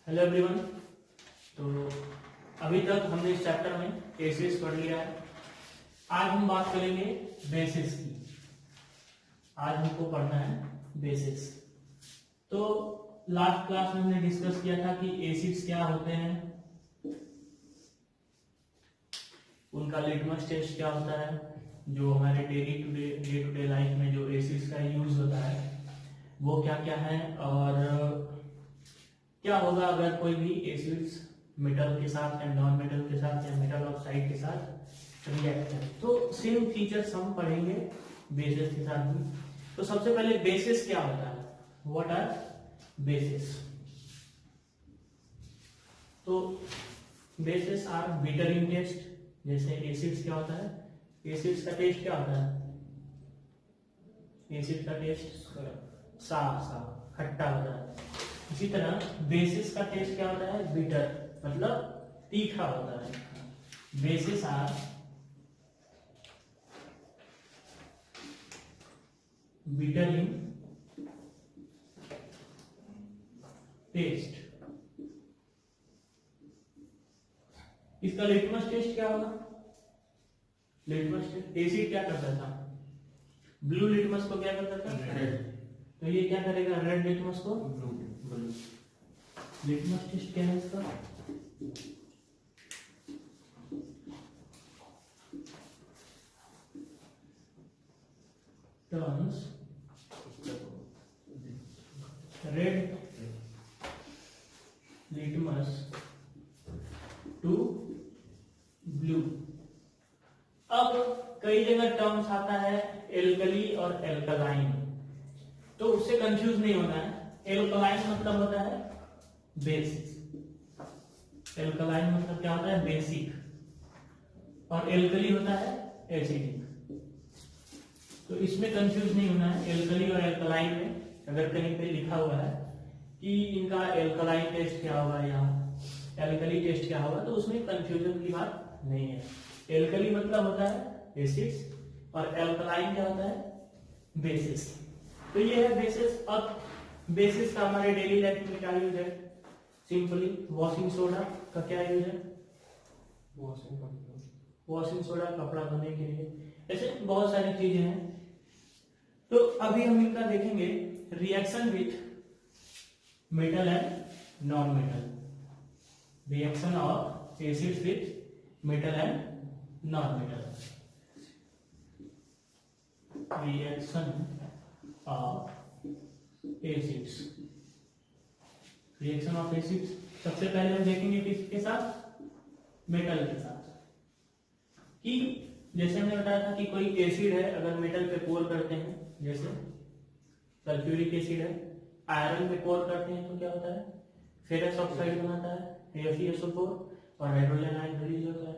Hello everyone. तो अभी तक हमने इस चैप्टर में एसिड्स पढ़ लिया है। आज हम बात करेंगे बेसिस की। आज हमको पढ़ना है बेसिस। तो लास्ट क्लास में हमने डिस्कस किया था कि एसिड्स क्या होते हैं, उनका लिटमस टेस्ट क्या होता है, जो हमारे डे टू डे लाइफ में जो एसिड्स का यूज होता है वो क्या क्या है, और क्या होगा अगर कोई भी एसिड्स मेटल के साथ या नॉन मेटल के साथ या मेटल ऑक्साइड के साथ रिएक्ट करे। तो सेम फीचर्स हम पढ़ेंगे बेसिस के साथ भी। तो सबसे पहले बेसिस क्या होता है, व्हाट आर बेसिस। तो bases are bitter in taste. जैसे एसिड्स क्या होता है, एसिड्स का टेस्ट क्या होता है, एसिड का टेस्ट सा खट्टा होता है। इसी तरह बेसिस का टेस्ट क्या होता है, बिटर, मतलब तीखा होता है। Bases are bitter in taste. इसका लिटमस टेस्ट क्या होगा, लिटमस टेस्ट एसिड क्या करता था, ब्लू लिटमस को क्या करता था, रेड। तो ये क्या करेगा, रेड लिटमस को ब्लू। लिटमस टेस्ट क्या है इसका, turns red litmus to blue. अब कई जगह टर्म्स आता है एल्कली और एल्कलाइन, तो उससे कंफ्यूज नहीं होना है। एल्कलाइन मतलब होता है बेसिक, एल्कलाइन मतलब क्या होता है, बेसिक, और एल्कली होता है एसिडिक। तो इसमें कंफ्यूज नहीं होना है। एल्कली और एल्कलाइन में अगर कहीं पे लिखा हुआ है कि इनका एल्कलाइन टेस्ट क्या होगा या एल्कली टेस्ट क्या होगा, तो उसमें कंफ्यूजन की बात नहीं है। एल्कली मतलब होता है एसिड्स और एल्कलाइन क्या होता है, बेसिस। तो ये है बेसिस। अब बेसिस का हमारे डेली लाइफ में क्या यूज है, सिंपली वॉशिंग सोडा का क्या यूज है, वॉशिंग सोडा कपड़ा धोने के लिए। ऐसे बहुत सारी चीजें हैं। तो अभी हम इनका देखेंगे reaction with metal and non metal, reaction of acids with metal and non metal, reaction of acids, reaction of acids. सबसे पहले हम देखेंगे किसके साथ, मेटल के साथ। कि जैसे हमने बताया था कि कोई एसिड है, अगर मेटल पे पोर करते हैं, जैसे सल्फ्यूरिक एसिड है, आयरन पे पोर करते हैं तो क्या होता है, फेरस ऑक्साइड बनाता है FeSO4 और हाइड्रोजन आयन रिलीज होता है।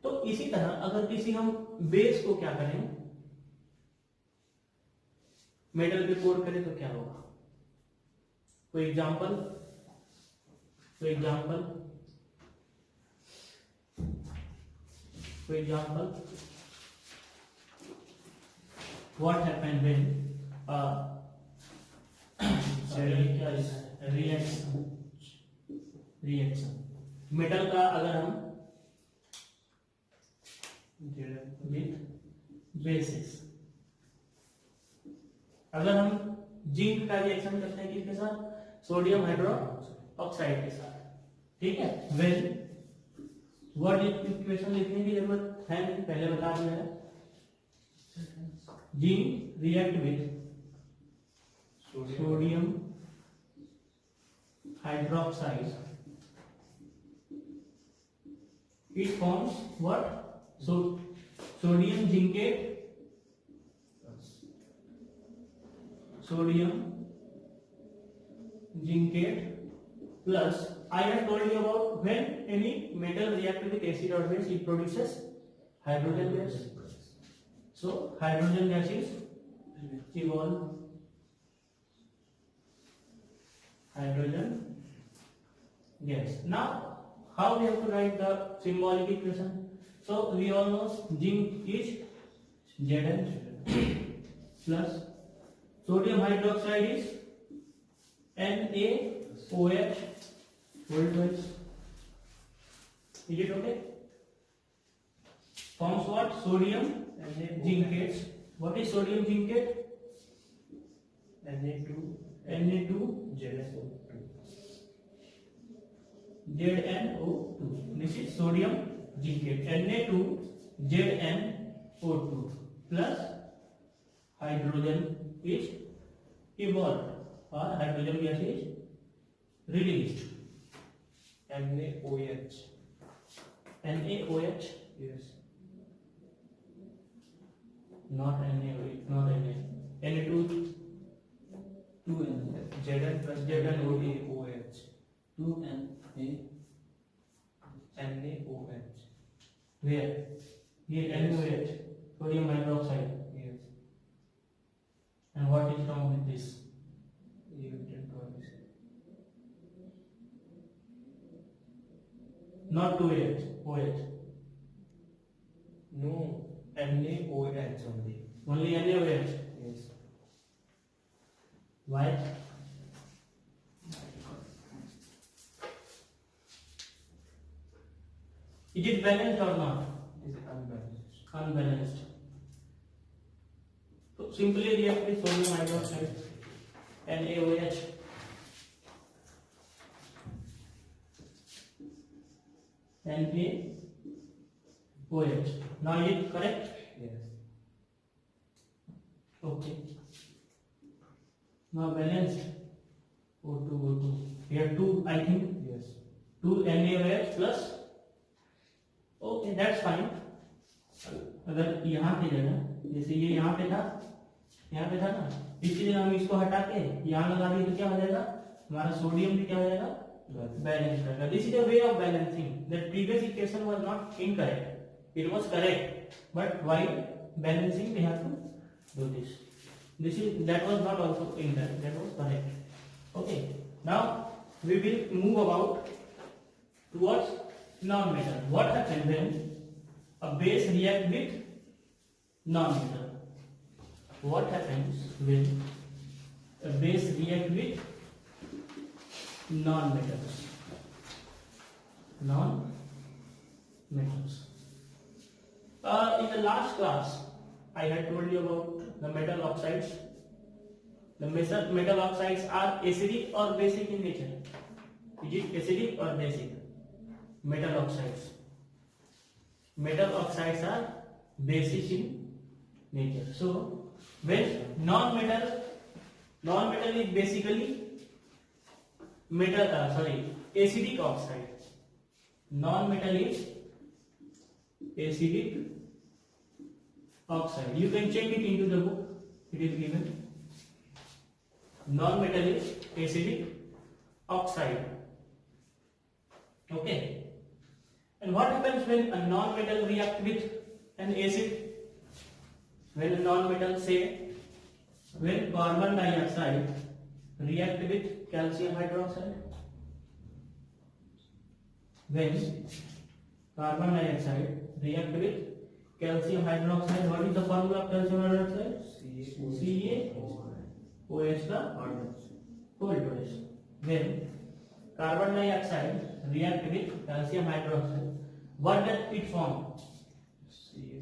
तो इसी तरह अगर किसी हम बेस को क्या करें, मेटल पे पोर करें तो क्या होगा, कोई एग्जांपल, कोई एग्जांपल, कोई example. What happened when reaction, reaction metal का अगर हम विथ बेसिस, अगर हम जिंक का रिएक्शन करते हैं किसके साथ, सोडियम हाइड्रो ऑक्साइड के साथ, ठीक है। वेल वर्ड इक्वेशन लिखने की जरूरत है नहीं, पहले बता दिया है। Zinc react with sodium hydroxide, it forms what, sodium zincate, sodium zincate plus, I have told you about when any metal react with acid or base, it produces hydrogen gas. So hydrogen gas is evolve, hydrogen gas. Now how we have to write the symbolic equation? So we all know zinc is Zn plus sodium hydroxide is NaOH Hold twice. Is it okay? Forms what? Sodium zincates. What is sodium zincate? Na2 ZnO2. This is sodium zincate. Na2 ZnO2 plus hydrogen is evolved or hydrogen gas is released. NaOH. NaOH. Yes. Not NaOH. Not Na. Na2 2N. Zn plus ZnO2. NaOH. 2Na. NaOH. Where? Here NaOH. Sodium hydroxide. Yes. And what is wrong with this? You did twice. Not 2H. OH. No. NaOH only. Only NaOH. Yes. Why? Is it balanced or not? Is it unbalanced? Unbalanced. So simply react with sodium hydroxide NaOH. NaOH. Now is it correct? Yes. Okay. Now balanced. O2. Here 2, I think. Yes. 2 NaOH plus. Okay, that's fine. अगर यहाँ पे जगह जैसे ये यहाँ पे था ना, इसी जगह हम इसको हटा के यहाँ लगा दें तो क्या हो जाएगा? हमारा सोडियम भी क्या हो जाएगा? बैलेंस रहेगा. This is a way of balancing. That previous equation was not incorrect. It was correct. But while balancing, we have to do this. That was not also incorrect. That was correct. Okay. Now we will move about towards non-metal. What happens when a base react with non-metal? What happens when a base react with non-metals? Non-metals. In the last class, I had told you about the metal oxides. The metal oxides are acidic or basic in nature. Is it acidic or basic? Metal oxides. Metal oxides are basic in nature. So when non-metal is basically acidic oxide. Non-metal is acidic oxide. You can check it into the book. It is given. Non-metal is acidic oxide. Okay. And what happens when a non-metal react with an acid? When a non-metal, say, when carbon dioxide react with calcium hydroxide, when carbon dioxide react with calcium hydroxide, what is the formula of calcium hydroxide? CaOH the whole twice. When carbon dioxide react with calcium hydroxide, what does it form?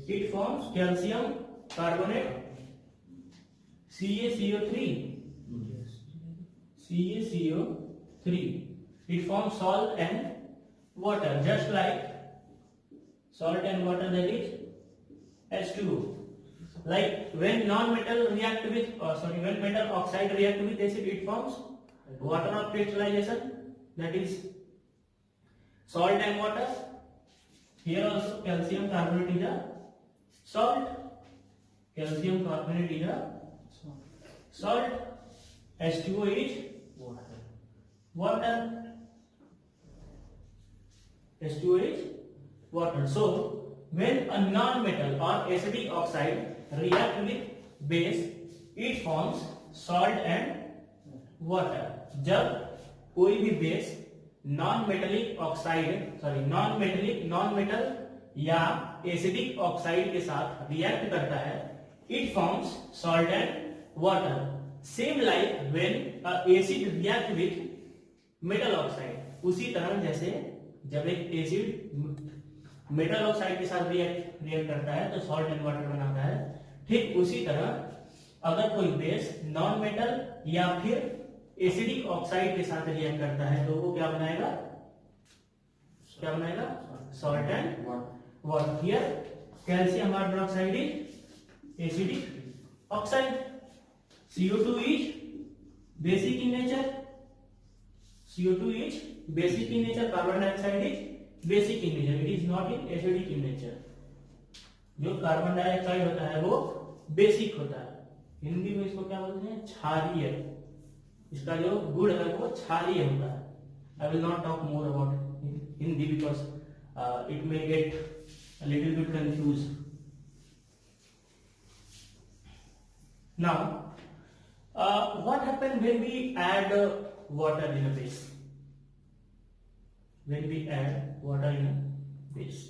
It forms calcium carbonate, CaCO3. CaCO3. It forms salt and water, just like salt and water, that is H2O. Like when non-metal react with, when metal oxide react with acid, it forms water of crystallization, that is salt and water. Here also calcium carbonate is a salt. Calcium carbonate is a salt. H2O is water. H2O is water. So when a non-metal or acidic oxide react with base, it forms salt and water. जब कोई भी base non-metal या acidic oxide के साथ react करता है, it forms salt and water. Same like when a acid react with metal oxide. उसी तरह जैसे जब एक एसिड मेटल ऑक्साइड के साथ रिएक्ट करता है तो सॉल्ट एंड वाटर बनाता है, ठीक उसी तरह अगर कोई बेस नॉन मेटल या फिर एसिडिक ऑक्साइड के साथ रिएक्ट करता है तो वो क्या बनाएगा, क्या बनाएगा, salt and water. Here calcium hydroxide is acidic oxide, CO2 is basic in nature, CO2 is basic in nature, carbon dioxide is basic in nature, it is not in acidic in nature। जो carbon dioxide होता है वो basic होता है, हिंदी में इसको क्या बोलते हैं, क्षारीय। इसका जो गुण है वो क्षारीय होता है। I will not talk more about Hindi because it may gate a little bit confused। Now, what happens when we add water in a base? When we add water in a base,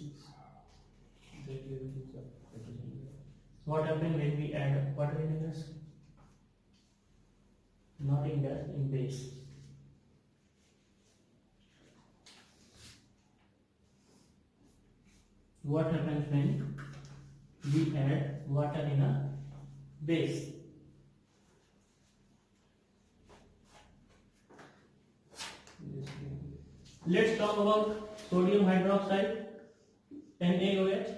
what happens when we add water in a base? Not in gas, in base. What happens when we add water in a base? Let's talk about sodium hydroxide, NaOH.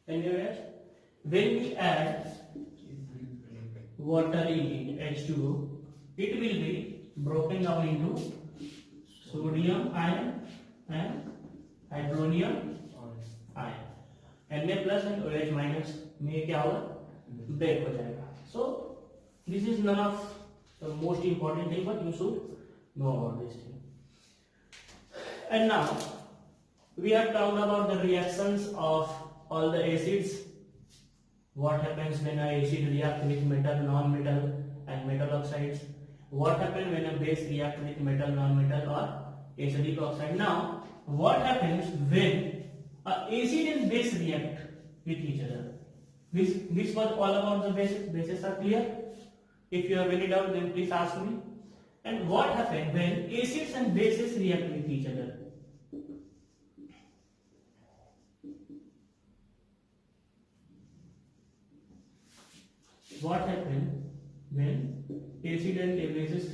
NaOH. When we add water in H2O, it will be broken down into sodium ion and hydronium ion. Na plus and OH minus में क्या होगा, break हो जाएगा। So this is none of the most important thing, but you should know about this thing। And now we have talked about the reactions of all the acids. What happens when an acid reacts with metal, non-metal and metal oxides? What happens when a base reacts with metal, non-metal or acidic oxide? Now, what happens when an acid and base react with each other? This was all about the bases. Bases are clear? If you have any doubt, then please ask me. And what happens when acids and bases react with each other? What happens when acid and bases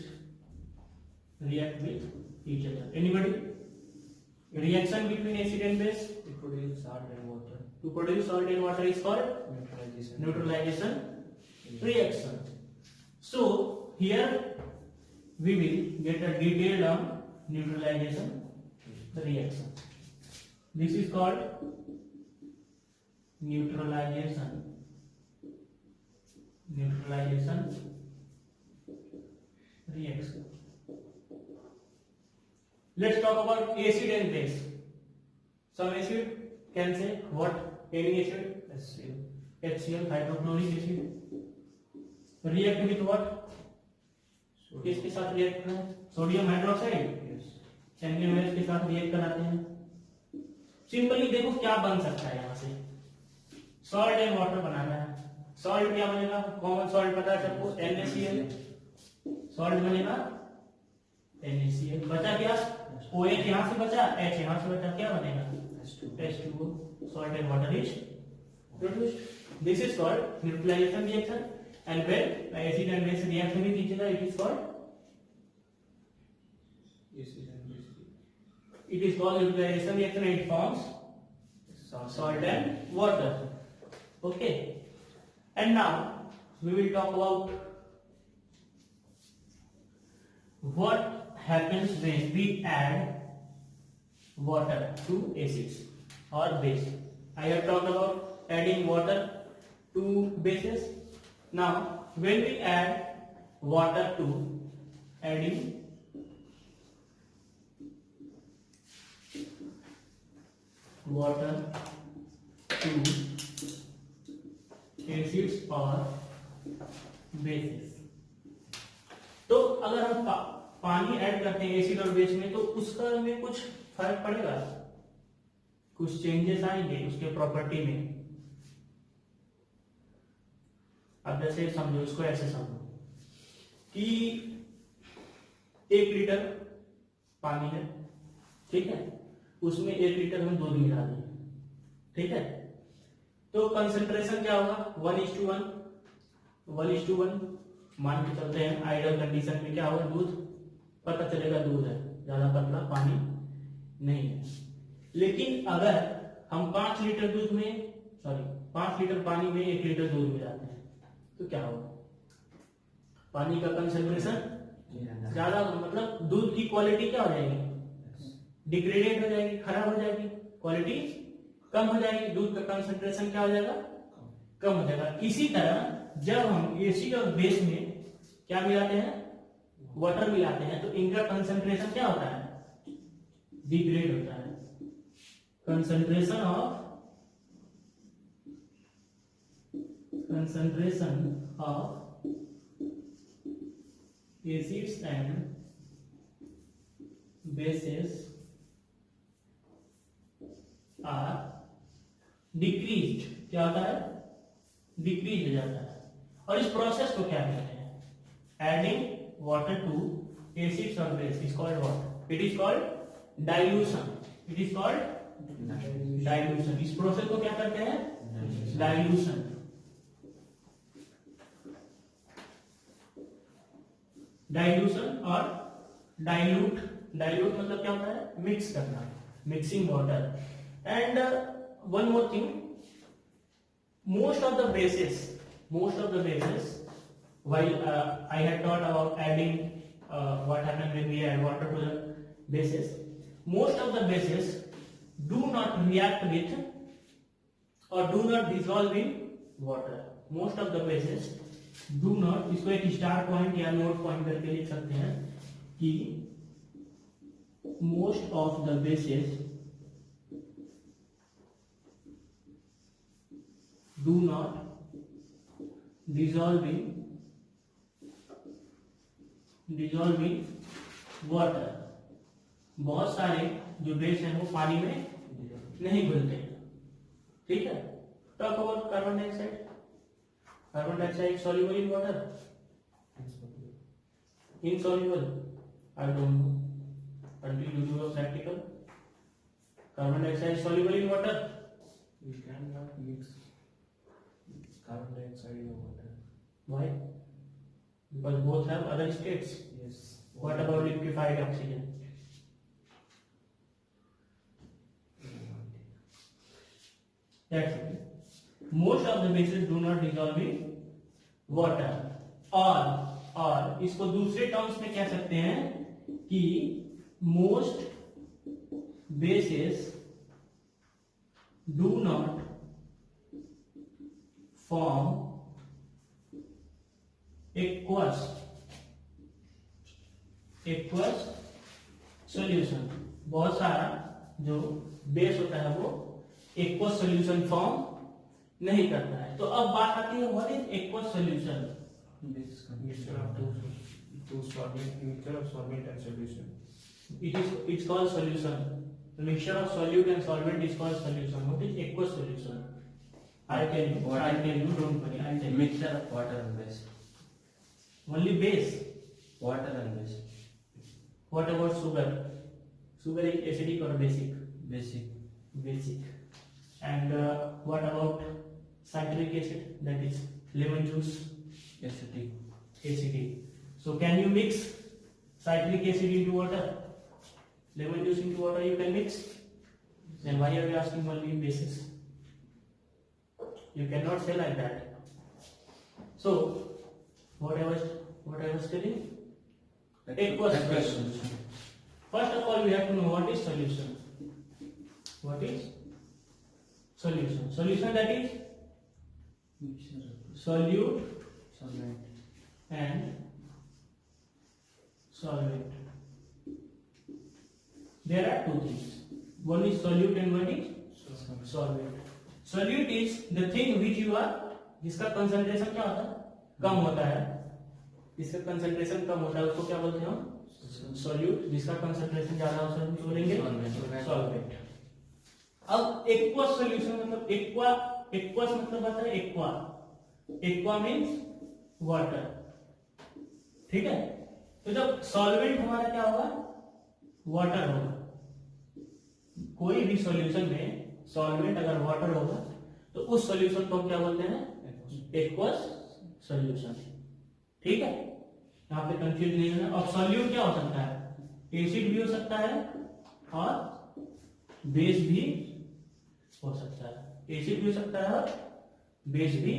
react with each other? Anybody? Reaction between acid and base To produce salt and water. to produce salt and water is called neutralization reaction. So here we will get a detail on neutralization reaction. This is called neutralization reaction. Let's talk about acid and base. Some acid can say what? Any acid? HCl, hydrochloric acid. React with what? किसके साथ react करना है? Sodium hydroxide. NaOH के साथ react कराते हैं। Simply देखो क्या बन सकता है यहाँ से, सॉल्ट एंड वाटर बनाना है। सॉल्ट क्या बनेगा, कॉमन सॉल्ट पता है सबको, NaCl। सॉल्ट बनेगा NaCl। बचा क्या, OH यहाँ से बचा, H यहाँ से बचा, क्या बनेगा, H2O। Salt and water is produced। This is called neutralization reaction। And when acid and base react with each other, it is called neutralization reaction, and it forms salt and water। Okay, and now we will talk about what happens when we add water to acids or base। I have talked about adding water to bases। Now when we add water to adding water to acids or bases, तो अगर हम पानी add करते हैं acid और base में तो उसका में कुछ फर्क पड़ेगा, कुछ चेंजेस आएंगे उसके प्रॉपर्टी में। अब जैसे समझो, इसको ऐसे समझो कि 1 लीटर पानी है, ठीक है, उसमें 1 लीटर हम दूध मिला दें, ठीक है, तो कंसंट्रेशन क्या होगा 1:1, 1:1 मान के चलते हैं। आइडियल कंडीशन में क्या होगा, दूध पता चलेगा दूध है, ज्यादा पतला पानी नहीं है। लेकिन अगर हम 5 लीटर दूध में 5 लीटर पानी में 1 लीटर दूध मिलाते हैं तो क्या होगा, पानी का कंसंट्रेशन ज्यादा, मतलब दूध की क्वालिटी क्या हो जाएगी, डिग्रेडेड हो जाएगी, खराब हो जाएगी, क्वालिटी कम हो जाएगी, दूध का कंसंट्रेशन क्या हो जाएगा, कम हो जाएगा। इसी तरह जब हम एसिड और बेस में क्या मिलाते हैं, वाटर मिलाते हैं, तो इनका कंसंट्रेशन क्या होता है, डिग्रेड होता है। Concentration of acids and bases are decreased, क्या होता है, डिक्रीज हो जाता है। और इस प्रोसेस को क्या कहते हैं, एडिंग वाटर टू एसिड्स और base is called what, it is called dilution, it is called dilution. इस प्रोसेस को क्या कहते हैं, डाइल्यूशन। डाइल्यूशन और डाइल्यूट, डाइल्यूट मतलब क्या होता है, मिक्स करना, mixing water. And one more thing, most of the bases while I had taught about adding what happened when we add water to the bases, most of the bases do not react with or do not dissolve in water. Most of the bases do not, इसको एक star point या note point करके लिख सकते हैं कि most of the bases do not dissolve in water. बहुत सारे जो बेस हैं वो पानी में नहीं घुलते, ठीक है। Talk about carbon dioxide. Carbon dioxide soluble in water, insoluble, I don't know until you do a practical. Carbon dioxide soluble in water, We cannot mix carbon dioxide in water. why? Because both have other states. Yes. What about liquefied oxygen? That's it. Most of the bases do not dissolve in water. और इसको दूसरे terms में कह सकते हैं कि most bases do not form aqueous solution। बहुत सारा जो बेस होता है वो aqueous solution फॉर्म नहीं करता है। तो अब बात आती है what is aqueous solution। Mixture of two solvent, mixture of solvent and solution. It's called solution. The mixture of solute and solvent is called solution. What is aqueous solution? I'll tell you. Don't worry. I'll tell you. Mixture of water and base. Only base. Water and base. What about sugar? Sugar is acidic or basic? Basic. Basic. And what about citric acid? That is lemon juice. Acetic. Acidic. So can you mix citric acid into water? Lemon juice into water you can mix? Then why are you asking only bases? You cannot say like that. So what I was telling? Aqueous solution. First of all, we have to know what is solution. What is solution? Solution, that is Mixture of solute solvent. and solvent. There are two things. One is solute and one is solvent. Solute is the thing which you are, जिसका concentration क्या होता है, कम होता है, जिसका concentration कम होता है उसको क्या बोलते हैं हम, solute। जिसका concentration ज्यादा होता है उसको बोलेंगे solvent। अब aqueous solution मतलब aqueous मतलब होता है aqua means water, ठीक है। तो जब सॉल्वेंट हमारा क्या होगा, वाटर होगा, कोई भी सॉल्यूशन में सॉल्वेंट अगर वाटर होगा तो उस सॉल्यूशन को हम क्या बोलते हैं, एक्वस सॉल्यूशन। ठीक है, यहाँ पे कंफ्यूज नहीं होना। अब सॉल्यूट क्या हो सकता है, एसिड भी हो सकता है और बेस भी हो सकता है, एसिड भी हो सकता है और बेस भी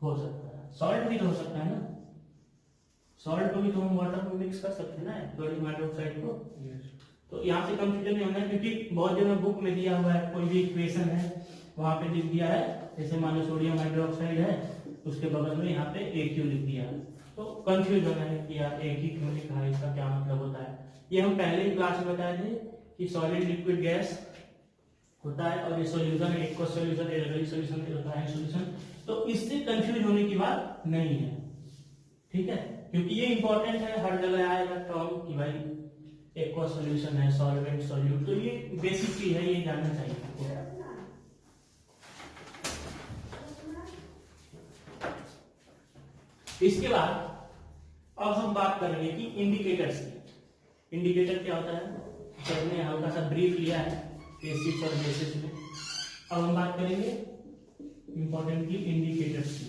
हो सकता है, सॉल्ट भी तो हो सकता है ना, सॉल्ट को भी तो हम वाटर में मिक्स कर सकते हैं ना, क्लोरीन हाइड्रोक्साइड को। तो यहाँ से कंफ्यूजन नहीं होना है, क्योंकि बहुत जगह बुक में दिया हुआ है, कोई भी इक्वेशन है वहां पे लिख दिया है, जैसे मान लो सोडियम हाइड्रोक्साइड है, उसके बगल में यहाँ पे AQ लिख दिया है, तो कंफ्यूज होना है कि यार एक ही क्यों लिखा है, इसका क्या मतलब होता है। ये हम पहले ही क्लास में बताए थे कि सॉलिड लिक्विड गैस होता है और ये सॉल्यूशन है, aqueous solution, alkali solution, alkaline solution, तो इससे कंफ्यूज होने की बात नहीं है। ठीक है, क्योंकि ये इंपॉर्टेंट है, हर जगह आएगा टर्म कि भाई एक्वस सॉल्यूशन है, सॉल्वेंट, सॉल्यूट, तो ये बेसिक चीज है, ये जानना चाहिए आपको। इसके बाद अब हम बात करेंगे कि इंडिकेटर्स की। इंडिकेटर क्या होता है, सर ने हल्का सा ब्रीफ लिया है एसिड्स और बेसिस में। अब हम बात करेंगे इंपॉर्टेंट की इंडिकेटर्स की।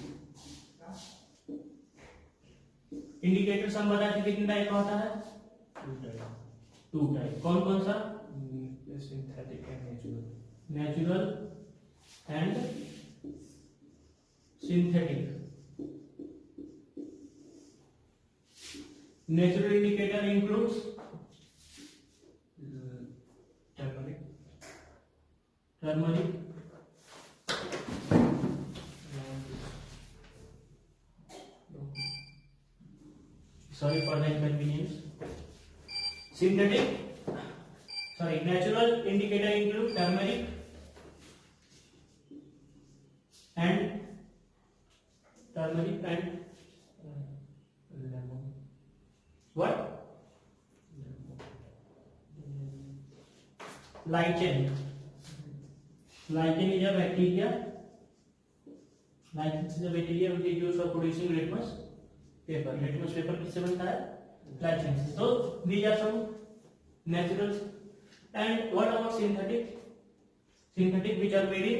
इंडिकेटर्स हम बताए थे कितने टाइप का होता है, टू टाइप। कौन कौन सा, synthetic and natural. Natural and synthetic. Natural indicator includes turmeric, turmeric, sorry for the inconvenience. Synthetic, sorry, natural indicator include turmeric and lemon, what? Lichen. Lichen is a bacteria. Lichen is a bacteria which is used for producing litmus paper. Litmus paper किससे बनता है, lichen से। So these are some naturals. And what about synthetic? Synthetic which are made in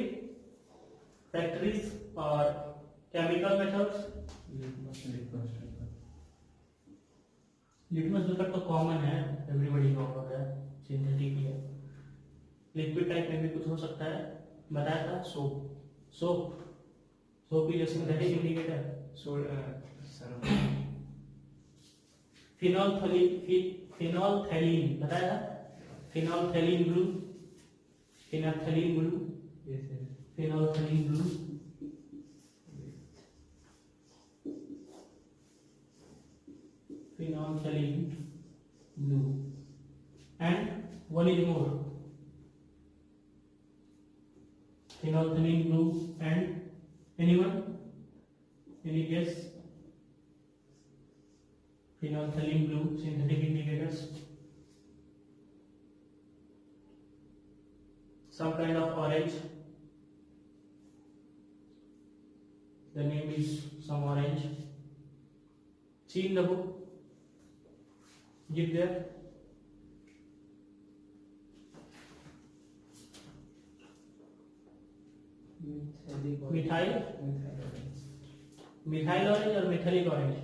factories or chemical methods. Litmus paper तो common है, everybody know about that, synthetic ही है। Liquid type में भी कुछ हो सकता है, बताया था soap is a synthetic indicator. Phenolphthalein बताया था, phenolphthalein blue, phenolphthalein blue, phenolphthalein blue, phenolphthalein blue, and one is more, phenolphthalein blue and anyone, any guess? Phenolphthalein blue synthetic indicators, some kind of orange, the name is some orange. See in the book, give there. Methyl, methyl orange और methylic orange,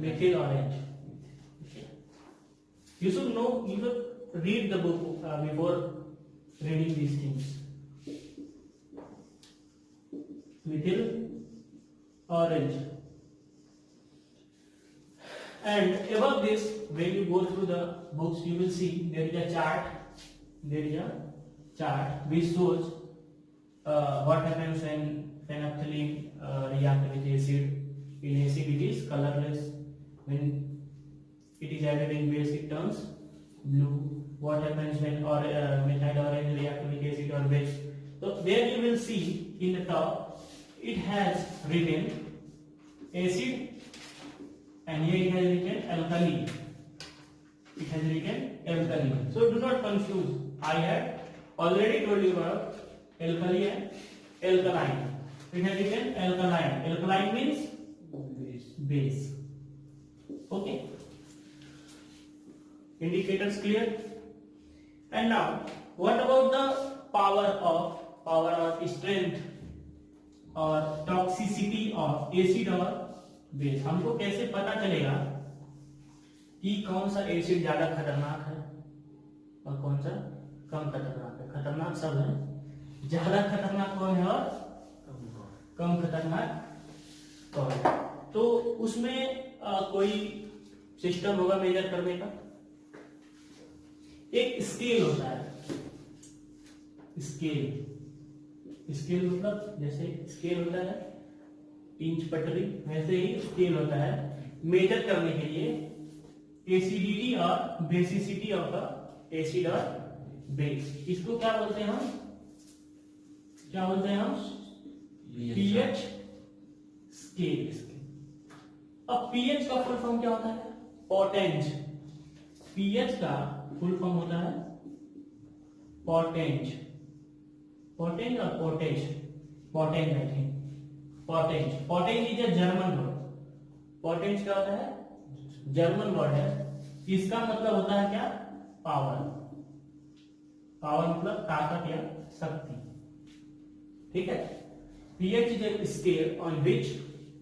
methyl orange. You should know, you should read the book before reading these things. Methyl orange. And above this, when you go through the books, you will see there is a chart. There is a chart which shows what happens when phenolphthalein react with acid. In acid, it is colorless. When it is added in base, it turns blue. What happens when methyl orange react with acid or base? So there you will see in the top, it has written acid. And here it has written alkali. It has written alkali. So do not confuse. I had already told you about alkali and alkaline. It has written alkaline. Alkaline means base. Okay. Indicators clear? And now what about the power or strength और toxicity of acid और base? हमको कैसे पता चलेगा कि कौन सा acid ज्यादा खतरनाक है और कौन सा कम खतरनाक है? खतरनाक सब है, ज्यादा खतरनाक कौन है और कम खतरनाक कौन है? तो उसमें कोई सिस्टम होगा मेजर करने का। एक स्केल होता है, स्केल मतलब जैसे स्केल होता है इंच पटरी, वैसे ही स्केल होता है मेजर करने के लिए एसिडिटी और बेसिसिटी ऑफ एसिड और बेस। इसको क्या बोलते हैं हम? P H scale. अब पीएच का फुल फॉर्म क्या होता है? पोटेंज। पीएच का फुल फॉर्म होता है पोटेंज। पोटेंज और पोटेज, पोटेंज आई थिंक, पोटेंज इज ए जर्मन वर्ड। पोटेंज क्या होता है? जर्मन वर्ड है। इसका मतलब होता है क्या? पावर। पावर मतलब ताकत या शक्ति, ठीक है। pH is a scale on which,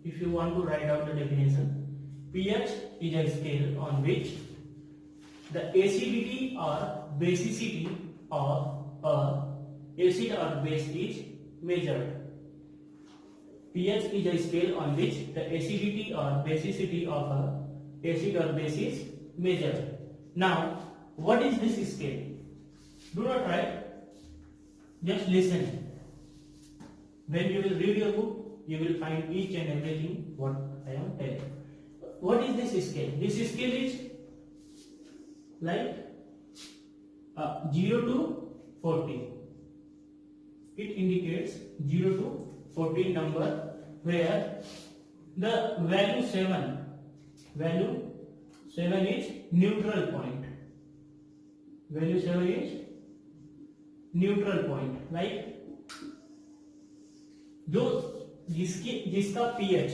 if you want to write out the definition, pH is a scale on which the acidity or basicity of a acid or base is measured. pH is a scale on which the acidity or basicity of a acid or base is measured. Now, what is this scale? Do not write, just listen. When you will read your book, you will find each and everything what I am telling. What is this scale? This scale is like 0 to 40. It indicates 0 to 14 number, where the value 7 is neutral point. Value 7 is neutral point. Like जो जिसका pH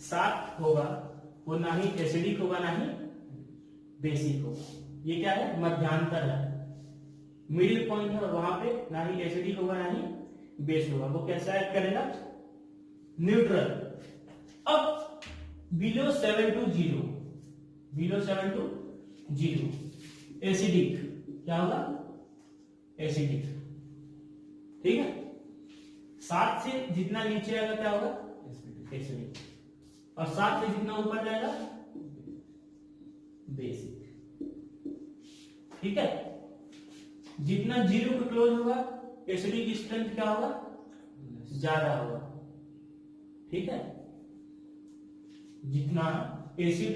7 होगा वो ना ही acidic होगा ना ही basic होगा। ये क्या है? मध्यांतर है, मिडिल पॉइंट है, और वहां पे ना ही एसिडिक होगा ना ही बेस होगा। वो कैसा एक्ट करेगा? न्यूट्रल। अब बिलो 7 to 0 एसिडिक क्या होगा? एसिडिक, ठीक है। 7 से जितना नीचे आएगा क्या होगा? एसिडिक। और 7 से जितना ऊपर जाएगा बेसिक, ठीक है। जितना 0 के क्लोज होगा एसिडिक स्ट्रेंथ क्या होगा? ज्यादा होगा, ठीक है। जितना एसिड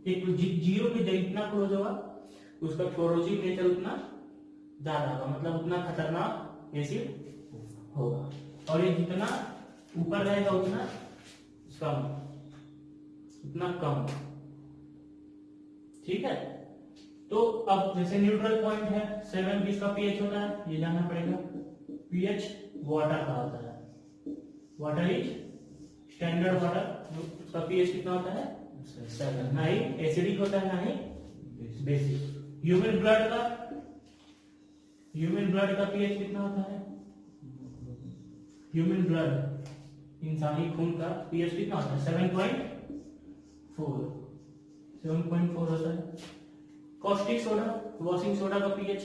एक 0 के जितना क्लोज होगा उसका कोरोसिव नेचर उतना ज्यादा होगा, मतलब उतना खतरनाक एसिड होगा। और ये जितना ऊपर रहेगा उतना कम, ठीक है। तो अब जैसे न्यूट्रल पॉइंट है 7, किसका पीएच होता है ये जानना पड़ेगा। पीएच वाटर का होता है। वाटर इज स्टैंडर्ड वाटर, उसका पीएच कितना होता है? 7। ना ही एसिडिक होता है ना ही बेसिक। ह्यूमन ब्लड का पीएच कितना होता है? ह्यूमन ब्लड, इंसानी खून का पीएच कितना होता है? 7.4 होता है। कॉस्टिक सोडा, वॉशिंग सोडा का पीएच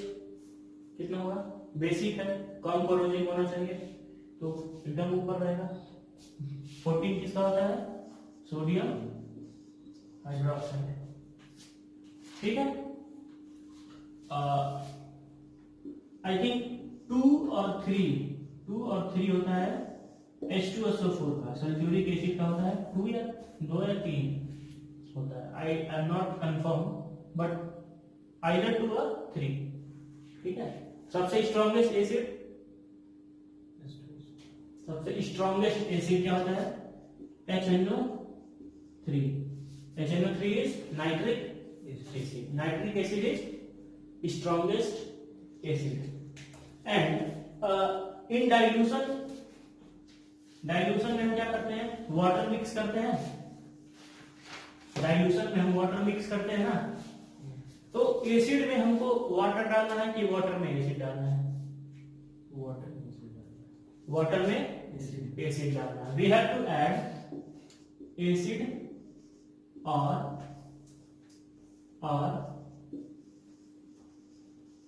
कितना होगा? बेसिक है, कम कोरोसिव होना चाहिए, तो एकदम ऊपर रहेगा। 14 किसका होता है? सोडियम हाइड्रोक्साइड, ठीक है। आई थिंक 2 और 3 होता है H2SO4 का। सल्फ्यूरिक एसिड का होता है 2 या 3 होता है। I am not confirm, but either 2 और 3, ठीक है। सबसे स्ट्रॉन्गेस्ट एसिड क्या होता है? HNO3। HNO3 is nitric acid. Nitric acid is strongest acid. And in dilution में हम क्या करते हैं? वाटर मिक्स करते हैं। डाइल्यूशन में हम वाटर मिक्स करते हैं ना, तो एसिड में हमको वाटर डालना है कि वाटर में एसिड डालना है? वाटर में एसिड डालना है। We have to add acid और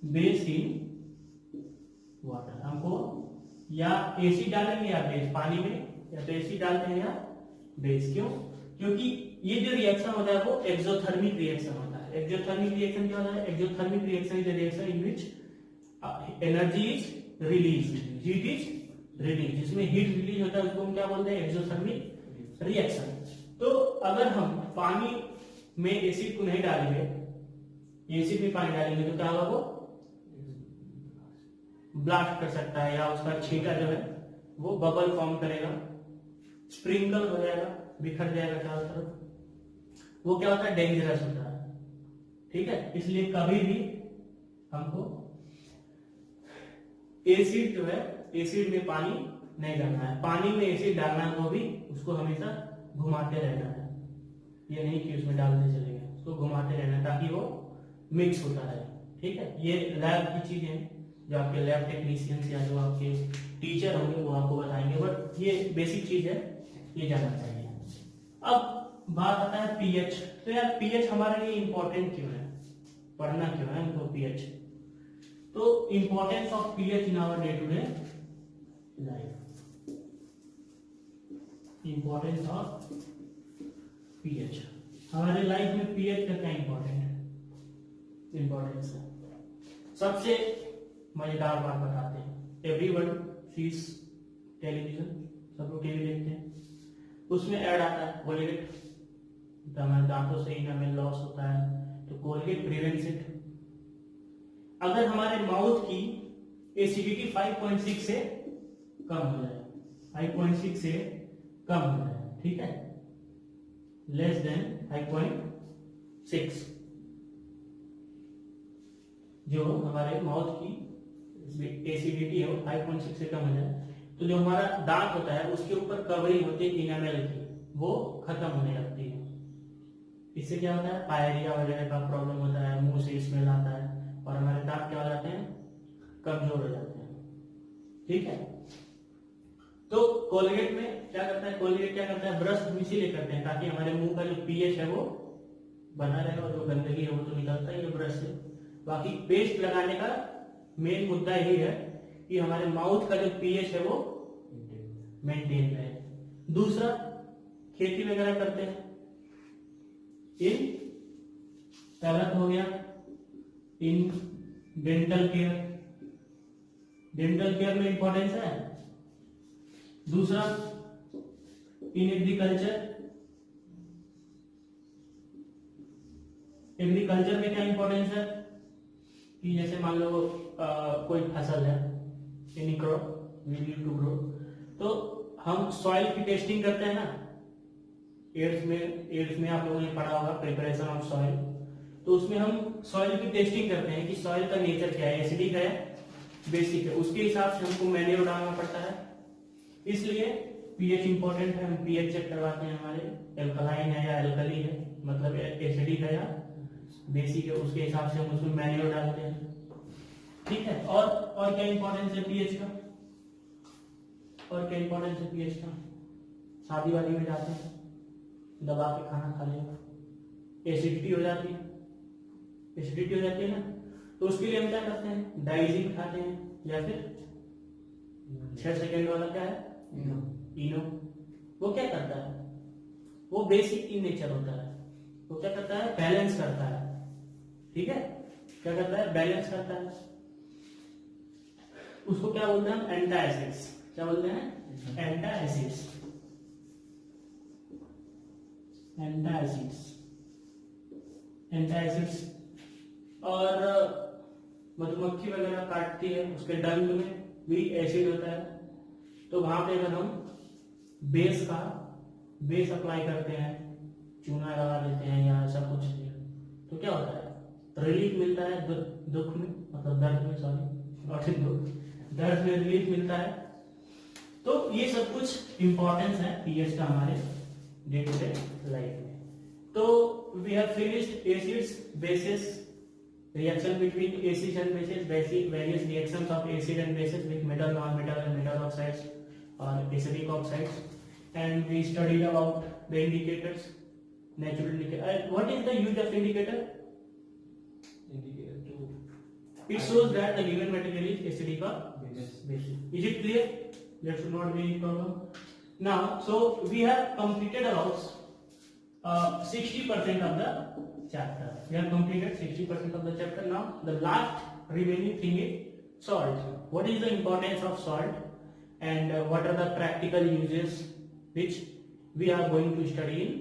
बेस इन वाटर। हमको या एसिड डालेंगे या बेस, पानी में या तो एसिड डालते हैं या बेस। क्यों? क्योंकि ये जो रिएक्शन होता है वो एक्सोथर्मिक रिएक्शन होता है। एक्सोथर्मिक रिएक्शन क्या होता है? Exothermic reaction is the reaction in which energy is released, heat is release. जिसमें हीट रिलीज होता है उसको हम क्या बोलते हैं? Exothermic reaction. तो अगर हम पानी में एसिड को नहीं डालेंगे, एसिड में पानी डालेंगे तो क्या होगा? वो ब्लास्ट कर सकता है या उसका छींटा जो है वो बबल फॉर्म करेगा, स्प्रिंकल हो जाएगा, बिखर जाएगा चारों तरफ। वो क्या होता है? डेंजरस होता है। ठीक है, इसलिए कभी भी हमको एसिड जो है, एसिड में पानी नहीं डालना है। पानी में एसिड डालना है वो भी उसको हमेशा घुमाते रहना है। ये नहीं कि उसमें डालते चलेंगे, उसको घुमाते रहना है ताकि वो मिक्स होता है। ठीक है, ये लैब की चीजें हैं जो आपके लैब टेक्नीशियंस या जो आपके टीचर होंगे वो आपको बताएंगे, बट ये बेसिक चीज है, ये जानना चाहिए। अब बात आता है पीएच। तो यार पीएच हमारे लिए इंपॉर्टेंट क्यों है, पढ़ना क्यों है हमको पीएच? तो importance of pH in our day to day life. Importance of pH हमारे लाइफ में, पीएच का क्या इंपॉर्टेंस है? सबसे मजेदार बात बताते हैं। एवरीवन सीज टेलीविजन, सब लोग टीवी देखते हैं, उसमें ऐड आता है कोलगेट। हमारे दांतों से इनामेल लॉस होता है तो कोलगेट प्रिवेंट्स इट। अगर हमारे माउथ की एसिडिटी 5.6 से कम हो जाए, 5.6 से कम हो जाए, ठीक है, लेस देन 5.6, जो हमारे माउथ की एसिडिटी है वो 5.6 से कम हो जाए, तो जो हमारा दांत होता है उसके ऊपर कवरिंग होती है इनामेल की, वो खत्म होने लगती है। इससे क्या होता है? पायरिया वगैरह का प्रॉब्लम होता है, मुंह से स्मेल आता है और हमारे दांत क्या हो जाते हैं? कमजोर हो जाते हैं। ठीक है, तो कोलगेट में क्या करता है? कोलगेट क्या करता है? ब्रश हम इसीलिए करते हैं ताकि हमारे मुंह का जो पीएच है वो बना रहे और जो गंदगी है वो तो निकलता ही है ब्रश से। बाकी पेस्ट लगाने का मेन मुद्दा यही है कि हमारे माउथ का जो पीएच है वो मेंटेन रहे। दूसरा, खेती वगैरह करते हैं, इन पहला तो हो गया in dental care, dental care में इंपॉर्टेंस है। दूसरा, इन एग्रीकल्चर, एग्रीकल्चर में क्या इंपॉर्टेंस है कि जैसे मान लो कोई फसल है, any crop we need to grow, तो हम सॉइल की टेस्टिंग करते हैं ना। एड्स में आप लोगों ने पढ़ा होगा प्रिपरेशन ऑफ सॉइल, तो उसमें हम सॉइल की टेस्टिंग करते हैं कि सॉइल का नेचर क्या है, एसिडिक है, बेसिक है, उसके हिसाब से हमको मैन्योर डालना पड़ता है। इसलिए पीएच इंपॉर्टेंट है, हम पीएच चेक करवाते हैं हमारे, एल्कलाइन है या एल्कली है, मतलब एसिडिक है या बेसिक है, उसके हिसाब से हम उसमें मैन्योर डालते हैं। ठीक है, और क्या इंपॉर्टेंस है पीएच का? और क्या इंपॉर्टेंस है पीएच का? शादी वादी में जाते हैं, दबा के खाना खा लिया, एसिडिटी हो जाती है, एसिडिटी हो जाती है ना, तो उसके लिए हम क्या करते हैं? डाइजिन खाते हैं या फिर 6 सेकेंड वाला क्या है? इनो। वो क्या करता है? वो बेसिक इन नेचर होता है, वो क्या करता है? बैलेंस करता है। ठीक है, क्या करता है? बैलेंस करता है। उसको क्या बोलते हैं हम? एंटासिड्स। क्या बोलते हैं? एंटासिड्स। Antacids, antacids. और मधुमक्खी वगैरह काटती है, उसके डंक में भी एसिड होता है, तो वहां पे अगर हम बेस अप्लाई करते हैं, चूना लगा देते हैं या ऐसा कुछ, तो क्या होता है? रिलीफ मिलता है दुख में, मतलब दर्द में, सॉरी, दर्द में रिलीफ मिलता है। तो ये सब कुछ इंपॉर्टेंस है पीएच का हमारे डे टू डे लाइफ में। तो we have finished acids, bases reaction between acids and bases, various reactions of acid and bases with metal, non-metal and metal oxides or acidic oxides, and we studied about the indicators, natural indicator. What is the use of indicator? Indicator to It shows that the given material is acidic or base. basic. Is it clear? There should not be any problem. Now, so we have completed about 60% of the chapter. We have completed 60% of the chapter. Now, the last remaining thing is salt. What is the importance of salt, and what are the practical uses which we are going to study in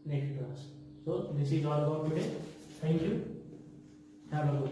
next class. So, this is all about today. Thank you. Have a good